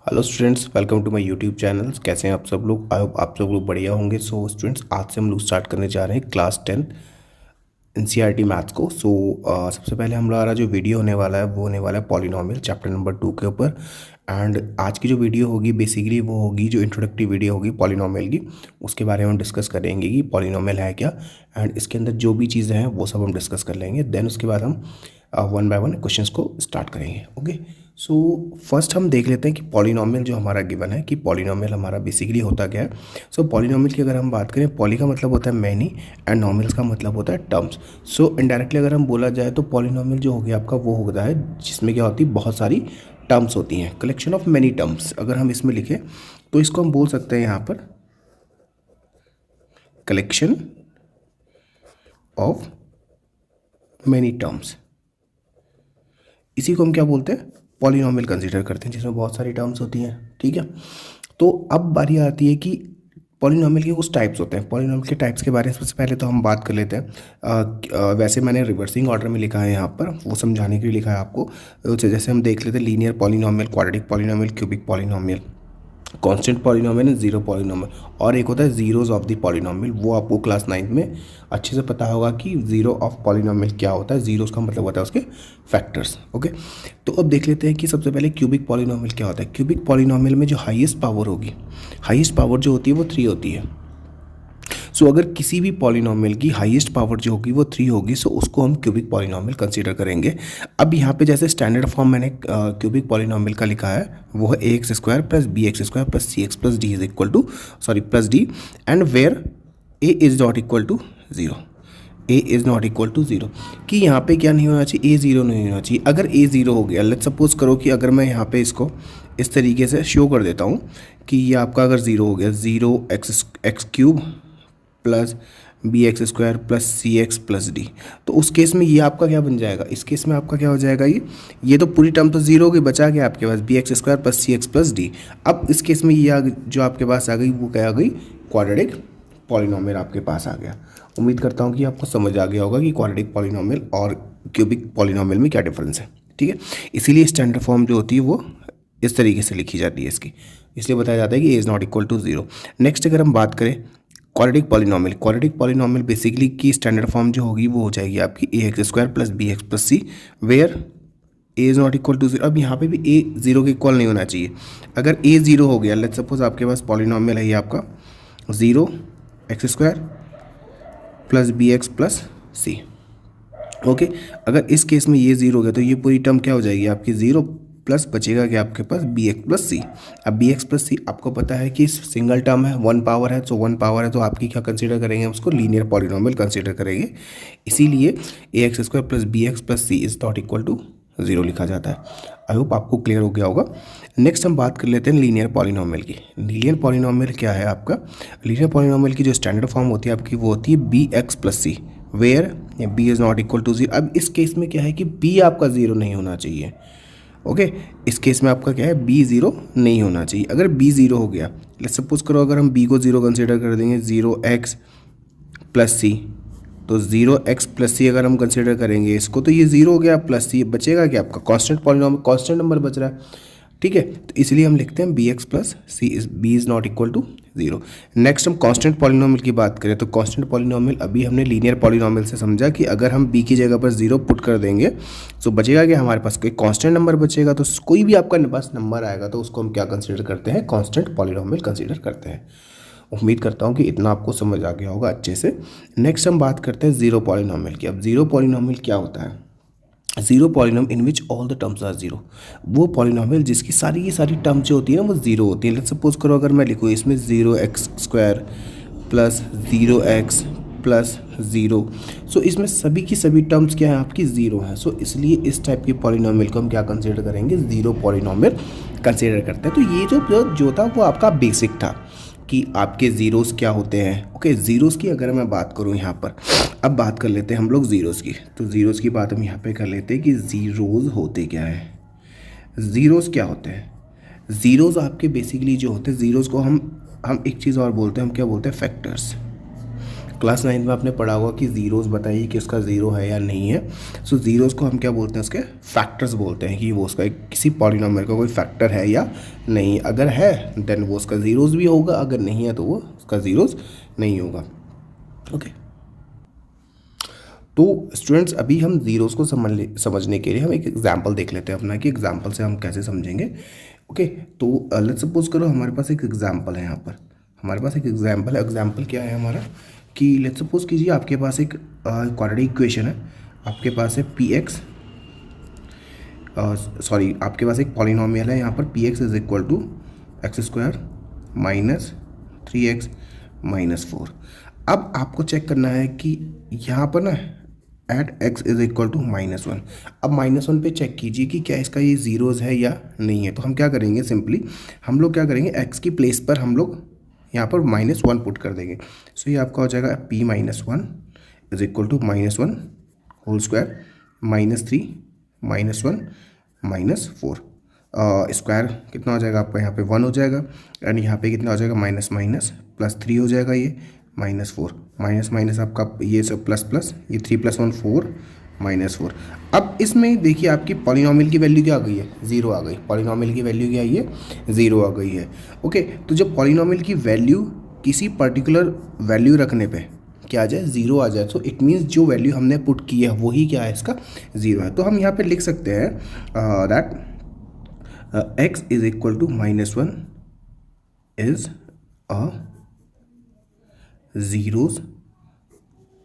Hello students, welcome to my YouTube channel. कैसे हैं आप सब लोग? आई होप आप सब लोग बढ़िया होंगे। सो स्टूडेंट्स, आज से हम लोग स्टार्ट करने जा रहे हैं क्लास 10 एनसीईआरटी मैथ्स को। सबसे पहले हमारा जो वीडियो होने वाला है वो होने वाला है पॉलिनोमियल चैप्टर नंबर 2 के ऊपर। एंड आज की जो वीडियो होगी बेसिकली वो होगी जो इंट्रोडक्टरी वीडियो होगी पॉलिनोमियल की, उसके बारे में हम डिस्कस करेंगे कि पॉलिनोमियल है क्या, एंड इसके अंदर जो भी चीज़ें हैं वो सब हम डिस्कस कर लेंगे। देन उसके बाद हम वन बाय वन क्वेश्चंस को स्टार्ट करेंगे। ओके, सो फर्स्ट हम देख लेते हैं कि पॉलिनोमियल जो हमारा गिवन है कि पॉलिनोमियल हमारा बेसिकली होता क्या है। सो पॉलिनोमियल की अगर हम बात करें, पॉली का मतलब होता है मैनी एंड नॉमिल्स का मतलब होता है टर्म्स। सो इनडायरेक्टली अगर हम बोला जाए तो पॉलिनोमियल जो हो गया आपका वो होता है जिसमें क्या होती है, बहुत सारी टर्म्स होती हैं, कलेक्शन ऑफ मैनी टर्म्स। अगर हम इसमें लिखें तो इसको हम बोल सकते हैं यहाँ पर कलेक्शन ऑफ मैनी टर्म्स। इसी को हम क्या बोलते हैं, पॉलिनोमियल कंसीडर करते हैं, जिसमें बहुत सारी टर्म्स होती हैं। ठीक है, तो अब बारी आती है कि पॉलिनोमियल के कुछ टाइप्स होते हैं। पॉलिनोमियल के टाइप्स के बारे में सबसे पहले तो हम बात कर लेते हैं। वैसे मैंने रिवर्सिंग ऑर्डर में लिखा है यहाँ पर, वो समझाने के लिए लिखा है आपको। जैसे हम देख लेते हैं linear polynomial, quadratic polynomial, cubic polynomial, constant polynomial and zero polynomial, और एक होता है जीरोज ऑफ द पॉलिनोमियल। वो आपको क्लास 9 में अच्छे से पता होगा कि जीरो ऑफ पॉलिनोमियल क्या होता है। जीरोस का मतलब होता है उसके फैक्टर्स। ओके, तो अब देख लेते हैं कि सबसे पहले क्यूबिक पॉलिनोमियल क्या होता है। क्यूबिक पॉलिनोमियल में जो हाईएस्ट पावर होगी, हाईएस्ट पावर जो होती है वो 3 होती है। सो अगर किसी भी पॉलिनोमियल की हाईएस्ट पावर जो होगी वो 3 होगी, सो उसको हम क्यूबिक पॉलिनोमियल कंसीडर करेंगे। अब यहाँ पे जैसे स्टैंडर्ड फॉर्म मैंने क्यूबिक पॉलिनोमियल का लिखा है वो है A X square plus B X square plus C X plus D is equal to plus D, and where A is not equal to zero. A is not equal to zero, कि यहाँ पे क्या नहीं होना चाहिए, ए zero नहीं होना चाहिए। अगर ए ज़ीरो हो गया, लेट्स सपोज करो कि अगर मैं यहाँ पे इसको इस तरीके से शो कर देता हूँ कि ये आपका अगर ज़ीरो हो गया, zero X cube plus B X square plus C X plus D, तो उस केस में ये आपका क्या बन जाएगा, इस केस में आपका क्या हो जाएगा, ये तो पूरी टर्म तो जीरो की बचा गया आपके पास, B X square plus C X plus D. अब इस केस में ये जो आपके पास आ गई वो क्या आ गई, क्वाड्रेटिक पॉलिनोमियल आपके पास आ गया। उम्मीद करता हूँ कि आपको समझ आ गया होगा कि क्वाड्रेटिक पॉलिनोमियल और क्यूबिक पॉलिनोमियल में क्या डिफरेंस है। ठीक है, इसीलिए स्टैंडर्ड फॉर्म जो होती है वो इस तरीके से लिखी जाती है इसकी, इसलिए बताया जाता है कि A is not equal to zero. Next अगर हम बात करें quadratic polynomial, quadratic polynomial basically की स्टैंडर्ड फॉर्म जो होगी वो हो जाएगी आपकी A X square plus B x plus C, where A is not equal to zero. अब यहाँ पे भी ए ज़ीरो के इक्वल नहीं होना चाहिए। अगर ए ज़ीरो हो गया, लेट्स सपोज आपके पास पॉलिनोमियल है ये आपका zero X square plus B x plus C. Okay, अगर इस केस में ये ज़ीरो हो गया तो ये पूरी टर्म क्या हो जाएगी आपकी, ज़ीरो प्लस बचेगा कि आपके पास बी एक्स प्लस सी। अब बी एक्स प्लस सी आपको पता है कि सिंगल टर्म है, वन पावर है, तो वन पावर है तो आपकी क्या कंसीडर करेंगे, उसको लीनियर पॉलिनोमियल कंसीडर करेंगे। इसीलिए A X square plus B x plus C is not equal to zero लिखा जाता है। आई होप आपको क्लियर हो गया होगा। नेक्स्ट हम बात कर लेते हैं लीनियर पॉलिनोमियल की। लीनियर पॉलिनोमियल क्या है आपका, लीनियर पॉलिनोमियल की जो स्टैंडर्ड फॉर्म होती है आपकी वो होती है b x plus C, where b is not equal to zero. अब इस केस में क्या है कि बी आपका ज़ीरो नहीं होना चाहिए। ओके, इस केस में आपका क्या है, बी ज़ीरो नहीं होना चाहिए। अगर बी ज़ीरो हो गया, लेट्स सपोज करो अगर हम बी को ज़ीरो कंसीडर कर देंगे, ज़ीरो एक्स प्लस सी, तो ज़ीरो एक्स प्लस सी अगर हम कंसीडर करेंगे इसको तो ये ज़ीरो हो गया, प्लस सी बचेगा क्या आपका कांस्टेंट पॉलिनोमियल, कांस्टेंट नंबर बच रहा है। ठीक है, तो इसलिए हम लिखते हैं b x plus C is b is not equal to zero. Next हम कांस्टेंट पॉलिनोमियल की बात करें तो कांस्टेंट पॉलिनोमियल अभी हमने लीनियर पॉलिनोमियल से समझा कि अगर हम बी की जगह पर ज़ीरो पुट कर देंगे तो बचेगा कि हमारे पास कोई कांस्टेंट नंबर बचेगा। तो कोई भी आपका पास नंबर आएगा तो उसको हम क्या कंसीडर करते हैं, कांस्टेंट पॉलिनोमियल कंसीडर करते हैं। उम्मीद करता हूँ कि इतना आपको समझ आ गया होगा अच्छे से। नेक्स्ट हम बात करते हैं ज़ीरो पॉलिनोमियल की। अब ज़ीरो पॉलिनोमियल क्या होता है, zero polynomial in which all the terms are zero. वो पॉलिनोमियल जिसकी सारी की सारी टर्म जो होती है ना वो ज़ीरो होती है। लेट्स सपोज करो अगर मैं लिखूँ इसमें zero X square plus zero X plus zero, so इसमें सभी की सभी टर्म्स क्या है आपकी ज़ीरो हैं। सो इसलिए इस टाइप की पॉलिनोमियल को हम क्या कंसीडर करेंगे, ज़ीरो पॉलिनोमियल कंसीडर करते हैं। तो ये जो था वो आपका बेसिक था कि आपके ज़ीरोज़ क्या होते हैं। ओके, ज़ीरोज़ की अगर मैं बात करूँ यहाँ पर, अब बात कर लेते हैं हम लोग ज़ीरोज़ की। तो ज़ीरोज़ की बात हम यहाँ पे कर लेते हैं कि ज़ीरोज़ होते क्या है, ज़ीरोज़ क्या होते हैं। ज़ीरोज़ आपके बेसिकली जो होते हैं, ज़ीरोज़ को हम एक चीज़ और बोलते हैं, हम क्या बोलते हैं, फैक्टर्स। क्लास 9 में आपने पढ़ा होगा कि ज़ीरोज़ बताइए कि उसका ज़ीरो है या नहीं है। सो ज़ीरोज़ को हम क्या बोलते हैं, उसके फैक्टर्स बोलते हैं कि वो उसका किसी पॉलिनोमियल का कोई फैक्टर है या नहीं। अगर है देन वो उसका ज़ीरोज़ भी होगा, अगर नहीं है तो वो उसका ज़ीरोज़ नहीं होगा। ओके, तो स्टूडेंट्स अभी हम ज़ीरोज़ को समझने के लिए हम एक एग्जांपल देख लेते हैं अपना, कि एग्जांपल से हम कैसे समझेंगे। ओके, तो लेट्स सपोज करो हमारे पास एक एग्जांपल है। यहाँ पर हमारे पास एक एग्जांपल है। एग्जांपल क्या है हमारा, कि लेट्स सपोज कीजिए आपके पास एक क्वाड्रेटिक इक्वेशन है। आपके पास है पी एक्स, सॉरी आपके पास एक पॉलिनोमियल है यहाँ पर, p x is equal to x square minus 3x minus 4। अब आपको चेक करना है कि यहाँ पर ना at x is equal to -1। अब -1 पे चेक कीजिए कि क्या इसका ये ज़ीरोज़ है या नहीं है। तो हम क्या करेंगे, सिंपली हम लोग क्या करेंगे, x की प्लेस पर हम लोग यहाँ पर -1 पुट कर देंगे। सो ये आपका हो जाएगा p-1 is equal to -1 whole square -3 -1 -4। Square कितना हो जाएगा आपका, यहाँ पे 1 हो जाएगा, एंड यहाँ पे कितना हो जाएगा, माइनस माइनस +3 हो जाएगा, ये -4 माइनस माइनस आपका ये सब प्लस प्लस, ये 3 + 1 4 -4। अब इसमें देखिए आपकी पॉलिनोमियल की वैल्यू क्या आ गई है, ज़ीरो आ गई। पॉलिनोमियल की वैल्यू क्या आई है, ज़ीरो आ गई है। ओके, तो जब पॉलिनोमियल की वैल्यू किसी पर्टिकुलर वैल्यू रखने पे क्या आ जाए, ज़ीरो आ जाए, तो इट मीन्स जो वैल्यू हमने पुट की है वही क्या है, इसका ज़ीरो है। तो हम यहाँ पे लिख सकते हैं that x is equal to -1 is a zeros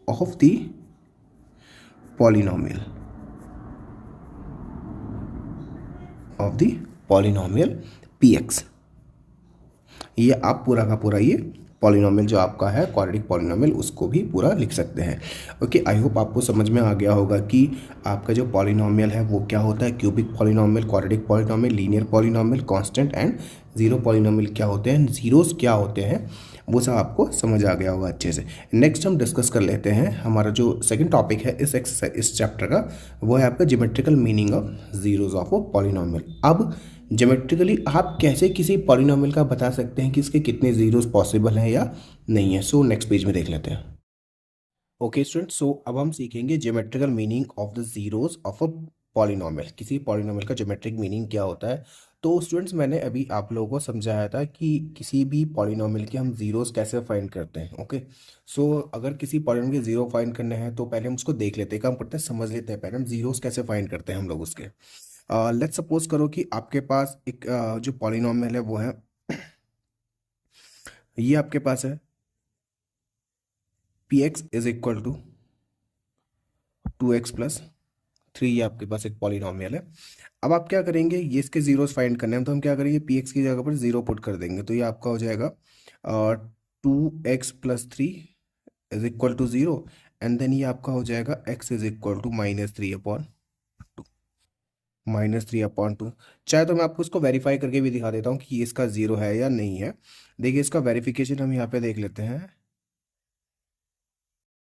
of the polynomial px। ये आप पूरा का पूरा ये पॉलिनोमियल जो आपका है क्वाड्रेटिक पॉलिनोमियल, उसको भी पूरा लिख सकते हैं। ओके, आई होप आपको समझ में आ गया होगा कि आपका जो पॉलिनोमियल है वो क्या होता है, cubic polynomial, quadratic polynomial, linear polynomial, constant and zero polynomial क्या होते हैं, ज़ीरोज़ क्या होते हैं, वो सब आपको समझ आ गया होगा अच्छे से। नेक्स्ट हम डिस्कस कर लेते हैं हमारा जो सेकंड टॉपिक है इस एक्सरसाइज इस चैप्टर का, वो है आपका geometrical meaning of zeros of a polynomial. अब ज्योमेट्रिकली आप कैसे किसी पॉलिनोमियल का बता सकते हैं कि इसके कितने ज़ीरोज़ पॉसिबल हैं या नहीं है। सो नेक्स्ट पेज में देख लेते हैं। ओके स्टूडेंट, सो अब हम सीखेंगे geometrical meaning of the zeros of a polynomial. किसी पॉलिनोमियल का ज्योमेट्रिक मीनिंग क्या होता है। तो स्टूडेंट्स मैंने अभी आप लोगों को समझाया था कि किसी भी पॉलिनोमियल के हम ज़ीरोज़ कैसे फाइंड करते हैं। ओके, सो अगर किसी पॉलिनोमियल के ज़ीरो फाइंड करने हैं तो पहले हम उसको देख लेते हैं, काम करते हैं, समझ लेते हैं पहले हम ज़ीरोज़ कैसे फाइंड करते हैं हम लोग उसके। लेट्स सपोज करो कि आपके पास एक जो पॉलिनोमियल है वो है, ये आपके पास है p x is equal to 2x + 3। ये आपके पास एक पॉलिनोमियल है। अब आप क्या करेंगे, ये इसके जीरोस फाइंड करने हैं, तो हम क्या करेंगे, पी एक्स की जगह पर जीरो पुट कर देंगे। तो ये आपका हो जाएगा 2x + 3 is equal to 0, and then ये आपका हो जाएगा x इज इक्वल टू -3/2। चाहे तो मैं आपको इसको वेरीफाई करके भी दिखा देता हूँ कि ये इसका ज़ीरो है या नहीं है। देखिए इसका वेरिफिकेशन हम यहाँ पे देख लेते हैं,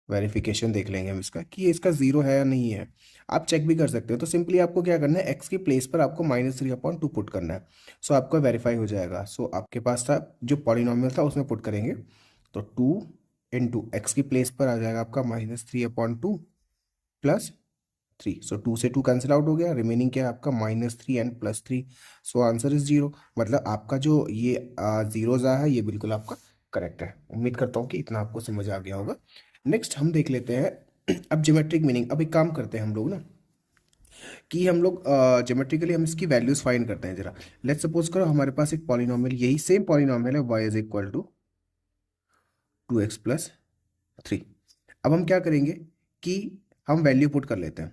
वेरिफिकेशन देख लेंगे हम इसका कि ये इसका ज़ीरो है या नहीं है। आप चेक भी कर सकते हो। तो सिंपली आपको क्या करना है, एक्स की प्लेस पर आपको -3/2 पुट करना है। सो आपका वेरीफाई हो जाएगा। सो आपके पास था जो पॉलिनोमियल था उसमें पुट करेंगे, तो 2 × एक्स की प्लेस पर आ जाएगा आपका -3/2 + 3। सो 2 से 2 कैंसिल आउट हो गया, रिमेनिंग क्या है आपका -3 एंड +3। So answer is 0। मतलब आपका जो ये ज़ीरोज़ आया है ये बिल्कुल आपका करेक्ट है। उम्मीद करता हूँ कि इतना आपको समझ आ गया होगा। नेक्स्ट हम देख लेते हैं अब ज्योमेट्रिक मीनिंग। अब एक काम करते हैं हम लोग ना, कि हम लोग ज्योमेट्रिकली हम इसकी वैल्यूज फाइंड करते हैं जरा। लेट्स सपोज करो हमारे पास एक पॉलिनोमियल, यही सेम पॉलिनोमियल है, y is equal to 2x + 3। अब हम क्या करेंगे कि हम वैल्यू पुट कर लेते हैं,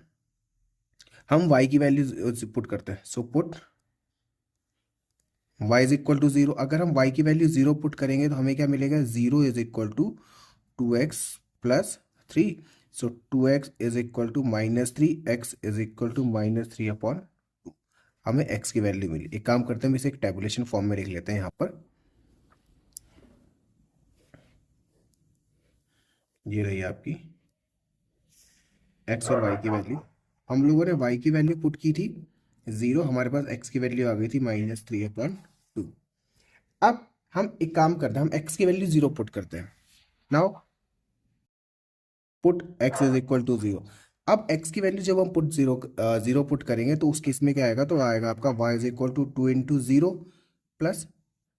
हम y की वैल्यू पुट करते हैं। So put y is equal to 0। अगर हम y की वैल्यू 0 पुट करेंगे तो हमें क्या मिलेगा, 0 is equal to 2x + 3। So 2x is equal to -3, x is equal to -3/2। हमें x की वैल्यू मिली। एक काम करते हैं, हम इसे एक टेबुलेशन फॉर्म में लिख लेते हैं यहाँ पर। ये रही आपकी x और y की वैल्यू। हम लोगों ने y की वैल्यू पुट की थी 0, हमारे पास x की वैल्यू आ गई थी -3/2। अब हम एक काम करते हैं, हम x की वैल्यू 0 पुट करते हैं। Now put x is equal to 0। अब x की वैल्यू जब हम पुट जीरो पुट करेंगे तो उस केस में क्या आएगा, तो आएगा आपका y is equal to 2 × 0 plus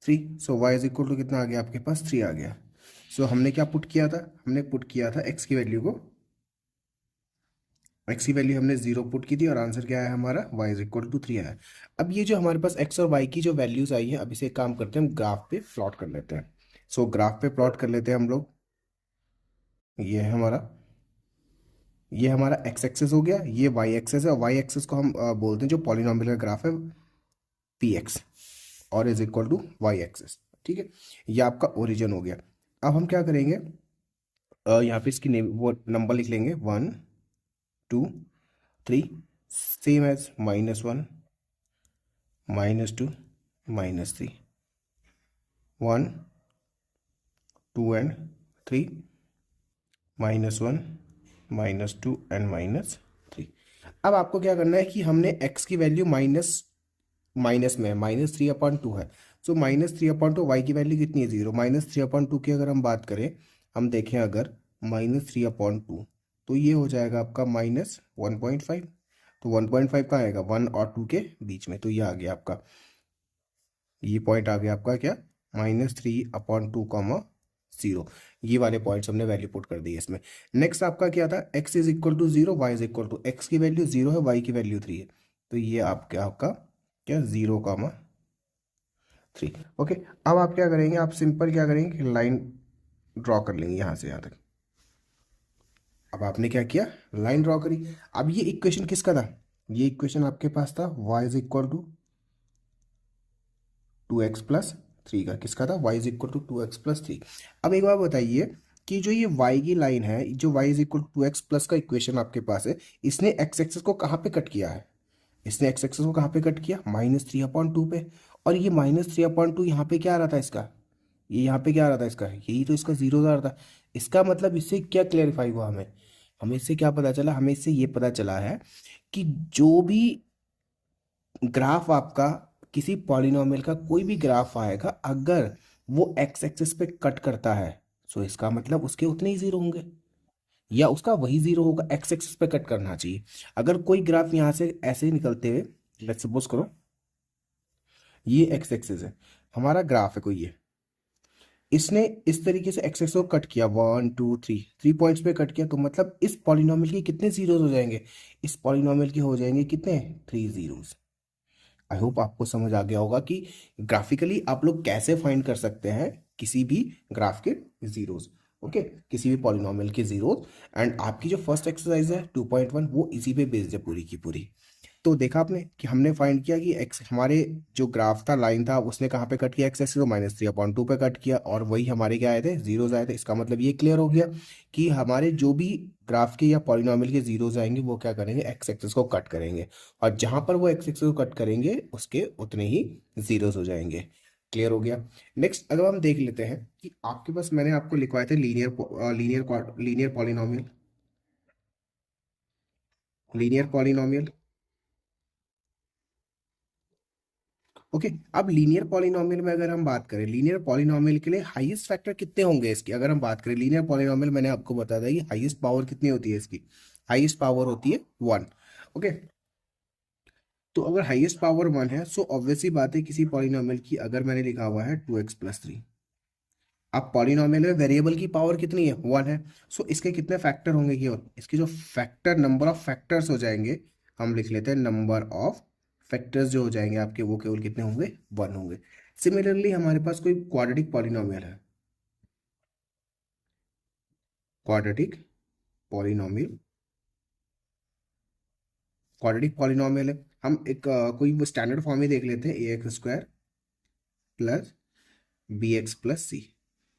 3। So y is equal to कितना आ गया आपके पास, 3 आ गया। सो हमने क्या पुट किया था, हमने पुट किया था x की वैल्यू को, x की वैल्यू हमने 0 पुट की थी और आंसर क्या है हमारा, y इज इक्वल टू 3 आया। अब ये जो हमारे पास x और y की जो वैल्यूज आई है, अब इसे एक काम करते हैं, हम ग्राफ पे प्लॉट कर लेते हैं। सो ग्राफ पे प्लॉट कर लेते हैं हम लोग। ये है हमारा, ये हमारा x एक्सेस हो गया, ये y एक्सेस है, और y एक्सेस को हम बोलते हैं जो पॉलिनॉमियल का ग्राफ है px, और is equal to y axis. ठीक है, ये आपका ओरिजिन हो गया। अब हम क्या करेंगे, यहाँ पे इसकी नेम वो नंबर लिख लेंगे 1 2 3, सेम एज -1 -2 -3, 1 2 एंड 3, -1 -2 एंड -3। अब आपको क्या करना है कि हमने x की वैल्यू माइनस माइनस में -3/2 है। सो -3/2, y की वैल्यू कितनी है, 0। -3/2 की अगर हम बात करें, हम देखें अगर -3/2, तो ये हो जाएगा आपका -1.5। तो 1.5 का आएगा 1 और 2 के बीच में, तो ये आ गया आपका, ये पॉइंट आ गया आपका क्या, -3/2, 0। ये वाले पॉइंट्स हमने वैल्यू पुट कर दी है इसमें। नेक्स्ट आपका क्या था, x is equal to 0, y is equal to, x की वैल्यू 0 है, y की वैल्यू 3 है, तो ये आपका आपका क्या, 0, 3। ओके, अब आप क्या करेंगे, आप सिंपल क्या करेंगे कि लाइन ड्रॉ कर लेंगे यहाँ से यहाँ तक। अब आपने क्या किया, लाइन ड्रॉ करी। अब ये इक्वेशन किसका था, ये इक्वेशन आपके पास था y is equal to 2x+3 का। किसका था, y is equal to 2x+3। अब एक बार बताइए कि जो ये y की लाइन है, जो y is equal to 2x+ का इक्वेशन आपके पास है, इसने x एक्सेस को कहाँ पे कट किया है, इसने x एक्सेस को कहाँ पे कट किया, -3/2 पे। और ये -3/2 यहाँ पे क्या आ रहा था इसका, ये यहाँ पे क्या आ रहा था इसका, यही तो इसका 0 आ रहा था। इसका मतलब इससे क्या क्लैरिफाई हुआ, हमें हमें इससे क्या पता चला, हमें इससे ये पता चला है कि जो भी ग्राफ आपका, किसी पॉलिनॉमियल का कोई भी ग्राफ आएगा, अगर वो एक्स एक्सिस पे कट करता है, सो इसका मतलब उसके उतने ही 0 होंगे, या उसका वही 0 होगा, एक्स एक्सिस पे कट करना चाहिए। अगर कोई ग्राफ यहाँ से ऐसे ही निकलते हुए, लेट्स सपोज करो ये एक्स एक्सिस है, हमारा ग्राफ है कोई ये, इसने इस तरीके से एक्स एक्सिस को कट किया, 1 2 3, 3 पॉइंट्स पे कट किया, तो मतलब इस पॉलिनॉमियल के कितने जीरोस हो जाएंगे, इस पॉलिनॉमियल के हो जाएंगे कितने, 3 जीरोस। आई होप आपको समझ आ गया होगा कि ग्राफिकली आप लोग कैसे फाइंड कर सकते हैं किसी भी ग्राफ के जीरोस। ओके, किसी भी पॉलिनॉमियल के जीरोस। एंड आपकी जो फर्स्ट एक्सरसाइज है 2.1, वो इसी पे बेस्ड है पूरी की पूरी। तो देखा आपने कि हमने फाइंड किया कि एक्स, हमारे जो ग्राफ था, लाइन था, उसने कहाँ पे कट किया, एक्स एक्सिस को -3/2 पे कट किया, और वही हमारे क्या आए थे, जीरोज आए थे। इसका मतलब ये क्लियर हो गया कि हमारे जो भी ग्राफ के या पॉलिनॉमियल के जीरोज आएंगे, वो क्या करेंगे, एक्स एक्सिस को कट करेंगे, और जहां पर वो एक्स एक्सिस को कट करेंगे उसके उतने ही जीरोज हो जाएंगे। क्लियर हो गया। नेक्स्ट अगर हम देख लेते हैं कि आपके पास मैंने आपको लिखवाए थे linear polynomial, linear polynomial. Okay, अब लीनियर पॉलिनोमियल में अगर हम बात करें, लीनियर पॉलिनोमियल के लिए हाईएस्ट फैक्टर कितने होंगे इसकी, अगर हम बात करें लीनियर पॉलिनोमियल, मैंने आपको बताया था कि हाईएस्ट पावर कितनी होती है इसकी, हाईएस्ट पावर होती है 1। ओके, तो अगर हाईएस्ट पावर 1 है, सो ऑब्वियसली बात है किसी पॉलिनोमियल की, अगर मैंने लिखा हुआ है 2x+3, अब पॉलिनोमियल में वेरिएबल की पावर कितनी है, 1 है। सो इसके कितने फैक्टर होंगे, कि इसके जो फैक्टर, नंबर ऑफ फैक्टर्स हो जाएंगे, हम लिख लेते हैं नंबर ऑफ फैक्टर्स जो हो जाएंगे आपके, वो केवल कितने होंगे, 1 होंगे। सिमिलरली हमारे पास कोई क्वाड्रेटिक पॉलिनोमियल है, क्वाड्रेटिक पॉलिनोमियल, क्वाड्रेटिक पॉलिनोमियल है, हम एक कोई वो स्टैंडर्ड फॉर्म ही देख लेते हैं, ax² प्लस bx+c।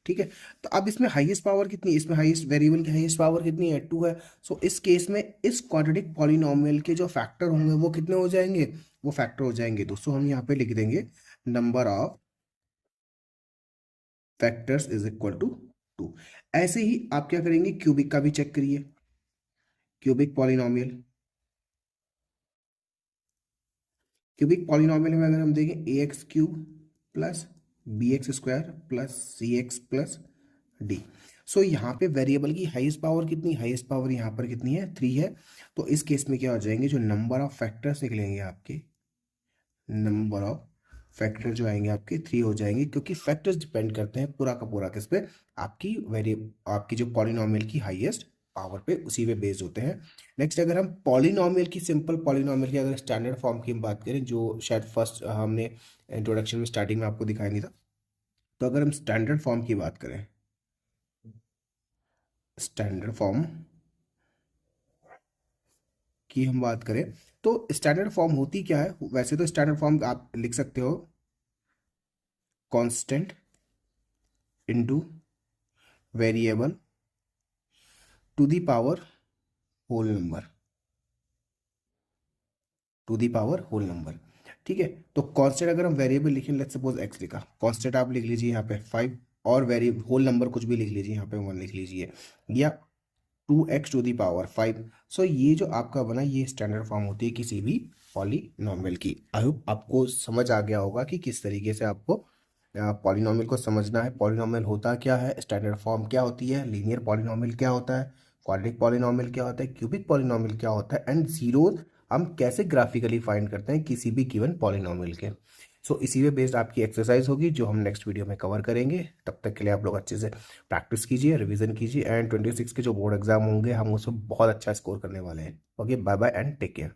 ठीक है, तो अब इसमें हाईएस्ट पावर कितनी है, इसमें हाईएस्ट वेरिएबल की हाईएस्ट पावर कितनी है, 2 है। सो इस केस में इस क्वाड्रेटिक पॉलिनोमियल के जो फैक्टर होंगे वो कितने हो जाएंगे, वो फैक्टर हो जाएंगे दोस्तों, हम यहाँ पे लिख देंगे number of factors is equal to 2। ऐसे ही आप क्या करेंगे, क्यूबिक का भी चेक करिए, क्यूबिक पॉलिनोमियल, क्यूबिक पॉलिनोमियल में अगर हम देखें ax³ plus bx² plus cx plus d। सो यहाँ पे वेरिएबल की हाईएस्ट पावर कितनी, हाईएस्ट पावर यहाँ पर कितनी है, 3 है। तो इस केस में क्या हो जाएंगे, जो नंबर ऑफ फैक्टर्स निकलेंगे आपके, नंबर ऑफ फैक्टर जो आएंगे आपके 3 हो जाएंगे, क्योंकि फैक्टर्स डिपेंड करते हैं पूरा का पूरा किस पे, आपकी आपकी जो पॉलिनोमियल की हाईएस्ट पावर पे, उसी पे बेस्ड होते हैं। नेक्स्ट अगर हम पॉलिनोमियल की, सिंपल पॉलिनोमियल की अगर स्टैंडर्ड फॉर्म की हम बात करें, जो शायद फर्स्ट हमने इंट्रोडक्शन में स्टार्टिंग में आपको दिखाया नहीं था, तो अगर हम स्टैंडर्ड फॉर्म की बात करें, स्टैंडर्ड फॉर्म की हम बात करें, तो स्टैंडर्ड फॉर्म होती क्या है, वैसे तो स्टैंडर्ड फॉर्म आप लिख सकते हो constant into variable to the power whole number, to the power whole number. ठीक है, तो कांस्टेंट अगर हम वेरिएबल लिखें, लेट्स सपोज एक्स लिखा, कांस्टेंट आप लिख लीजिए यहाँ पे 5, और वेरिएबल होल नंबर कुछ भी लिख लीजिए, यहाँ पे 1 लिख लीजिए, या 2x टू दी पावर 5। सो ये जो आपका बना, ये स्टैंडर्ड फॉर्म होती है किसी भी पॉलिनोमियल की। आई होप आपको समझ आ गया होगा कि किस तरीके से आपको पॉलिनोमियल को समझना है, पॉलिनोमियल होता क्या है, स्टैंडर्ड फॉर्म क्या होती है, लीनियर पॉलिनोमियल क्या होता है, क्वाड्रेटिक पॉलिनोमियल क्या होता है, क्यूबिक पॉलिनोमियल क्या होता है, एंड जीरोस हम कैसे ग्राफिकली फाइंड करते हैं किसी भी गिवन पॉलिनोमियल के। सो इसी पे बेस्ड आपकी एक्सरसाइज होगी, जो हम नेक्स्ट वीडियो में कवर करेंगे। तब तक के लिए आप लोग अच्छे से प्रैक्टिस कीजिए, रिवीजन कीजिए, एंड 26 के जो बोर्ड एग्जाम होंगे हम उसमें बहुत अच्छा स्कोर करने वाले हैं। Okay, bye bye and take care.